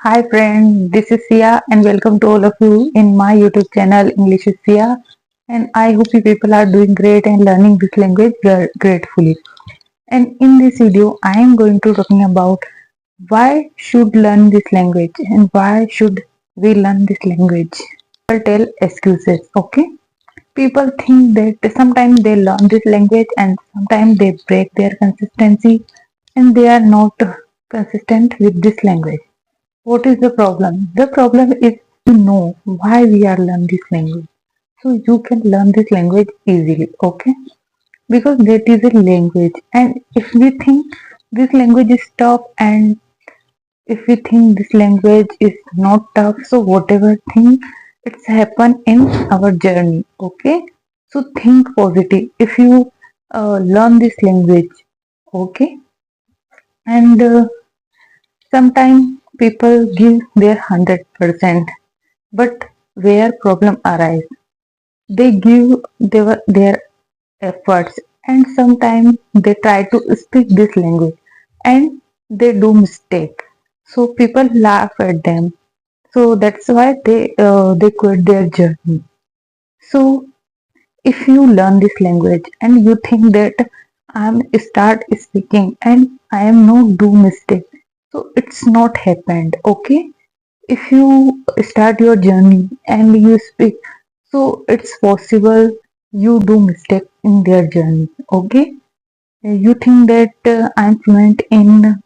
Hi friend, this is Sia and welcome to all of you in my YouTube channel English with Sia, and I hope you people are doing great and learning this language gratefully. And in this video I am going to talking about why should learn this language and why should we learn this language. I'll tell excuses, okay? People think that sometimes they learn this language and sometimes they break their consistency and they are not consistent with this language. What is the problem? The problem is to know why we are learning this language. So you can learn this language easily, okay? Because that is a language, and if we think this language is tough, and if we think this language is not tough, so whatever thing it's happen in our journey, okay? So think positive. If you learn this language, okay, and sometimes people give their 100%. But where problem arise, they give their efforts and sometimes they try to speak this language and they do mistake. So people laugh at them. So that's why they quit their journey. So if you learn this language and you think that I'm start speaking and I am not do mistake, so it's not happened. Okay, if you start your journey and you speak, so it's possible you do mistake in their journey. Okay, you think that I'm fluent in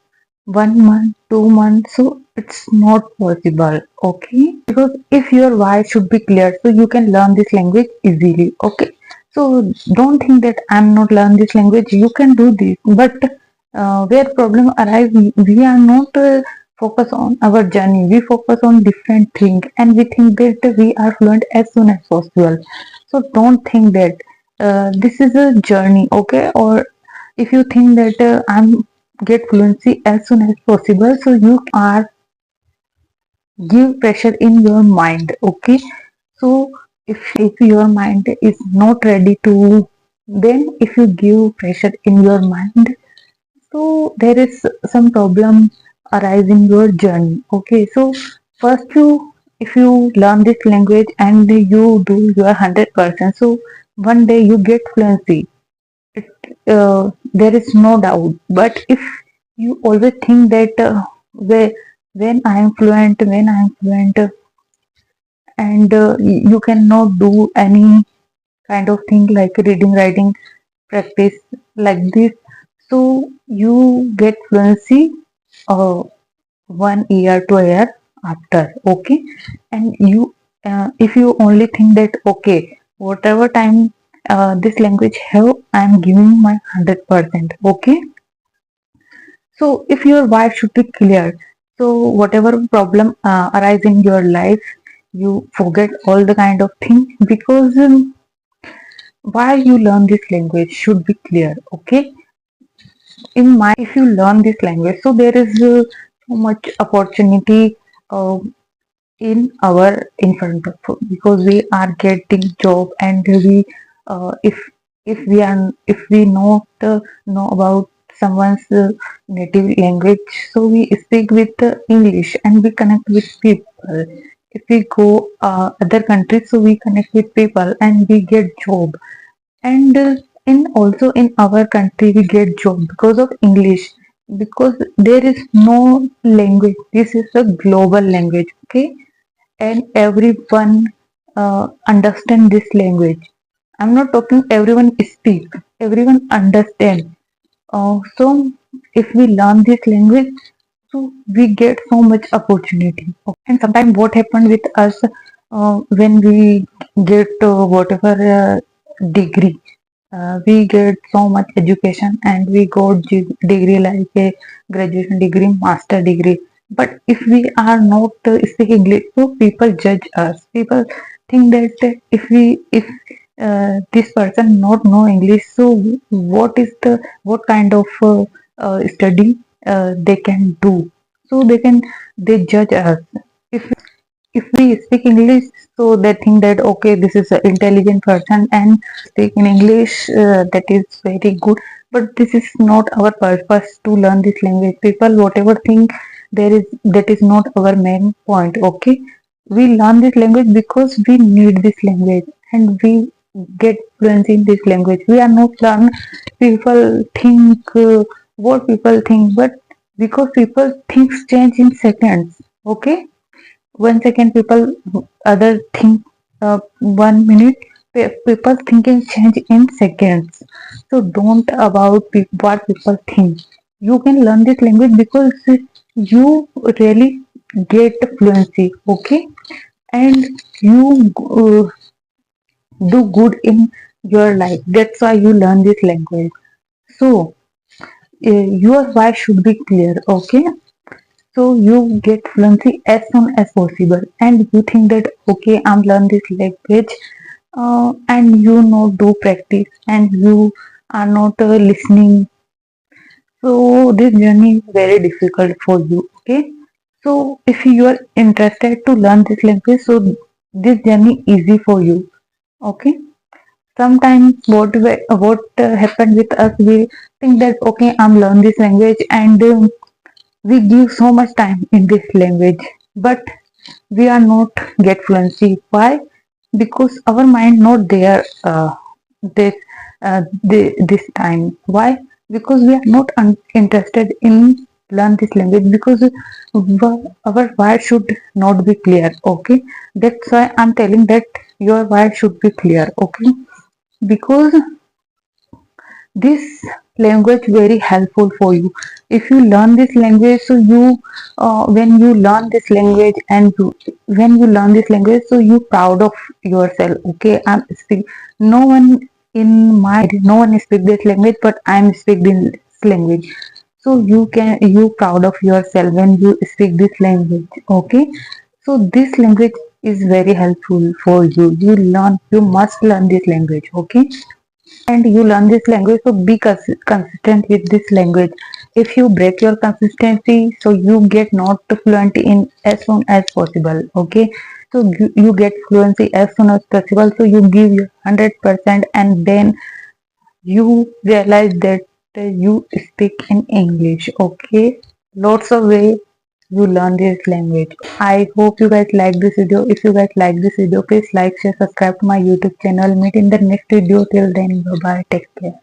1 month, 2 months, so it's not possible. Okay, because if your why should be clear, so you can learn this language easily. Okay, so don't think that I'm not learn this language. You can do this, but where problem arise, we are not focus on our journey. We focus on different things, and we think that we are fluent as soon as possible. So don't think that this is a journey. Okay, or if you think that I'm get fluency as soon as possible, so you are give pressure in your mind. Okay, so if your mind is not ready to, then if you give pressure in your mind, so there is some problem arise in your journey. Okay, so first you, if you learn this language and you do your 100%, so one day you get fluency. There is no doubt. But if you always think that when I am fluent, and you cannot do any kind of thing like reading, writing, practice like this, so you get fluency uh, 1 year, 2 year after. Okay, and you if you only think that okay, whatever time this language have, I am giving my 100%. Okay, so if your why should be clear, so whatever problem arise in your life, you forget all the kind of thing, because why you learn this language should be clear. Okay, in my, if you learn this language, so there is so much opportunity uh, in our in front of, because we are getting job, and we if we are, if we not know about someone's native language, so we speak with English and we connect with people. If we go other countries, so we connect with people and we get job. And in also in our country we get job because of English, because there is no language, this is a global language. Okay, and everyone understand this language. I'm not talking everyone speak, everyone understand. So if we learn this language, so we get so much opportunity. And sometimes what happened with us, when we get whatever degree, we get so much education and we got degree like a graduation degree, master degree. But if we are not speak English, so people judge us. People think that if this person not know English, so what is the, what kind of study they can do? So they judge us. If we speak English, so they think that okay, this is an intelligent person and speak in English, that is very good. But this is not our purpose to learn this language. People whatever think, that is not our main point. Okay, we learn this language because we need this language and we get fluency in this language. We are not learn people think what people think, but because people things change in seconds. Okay, 1 second people other think 1 minute people thinking change in seconds. So don't about what people think. You can learn this language because you really get fluency. Okay, and you do good in your life. That's why you learn this language. So your why should be clear. Okay, so you get fluency as soon as possible, and you think that okay, I'm learn this language, and you not do practice, and you are not listening. So this journey is very difficult for you. Okay, so if you are interested to learn this language, so this journey easy for you. Okay. Sometimes what happened with us, we think that okay, I'm learn this language, and we give so much time in this language, but we are not get fluency. Why? Because our mind not there this this time. Why? Because we are not interested in learn this language, because our why should not be clear. Okay, that's why I'm telling that your why should be clear. Okay, because this language very helpful for you. If you learn this language, so you when you learn this language, and when you learn this language, so you proud of yourself. Okay, I'm speak no one in my no one speak this language, but I'm speak this language. So you proud of yourself when you speak this language. Okay, so this language is very helpful for you. You must learn this language. Okay, and you learn this language, so be consistent with this language. If you break your consistency, so you get not fluent in as soon as possible. Okay, so you get fluency as soon as possible, so you give your 100%, and then you realize that you speak in English. Okay, lots of way you learn this language. I hope you guys like this video. If you guys like this video, please like, share, subscribe to my YouTube channel. Meet in the next video. Till then, bye bye, take care.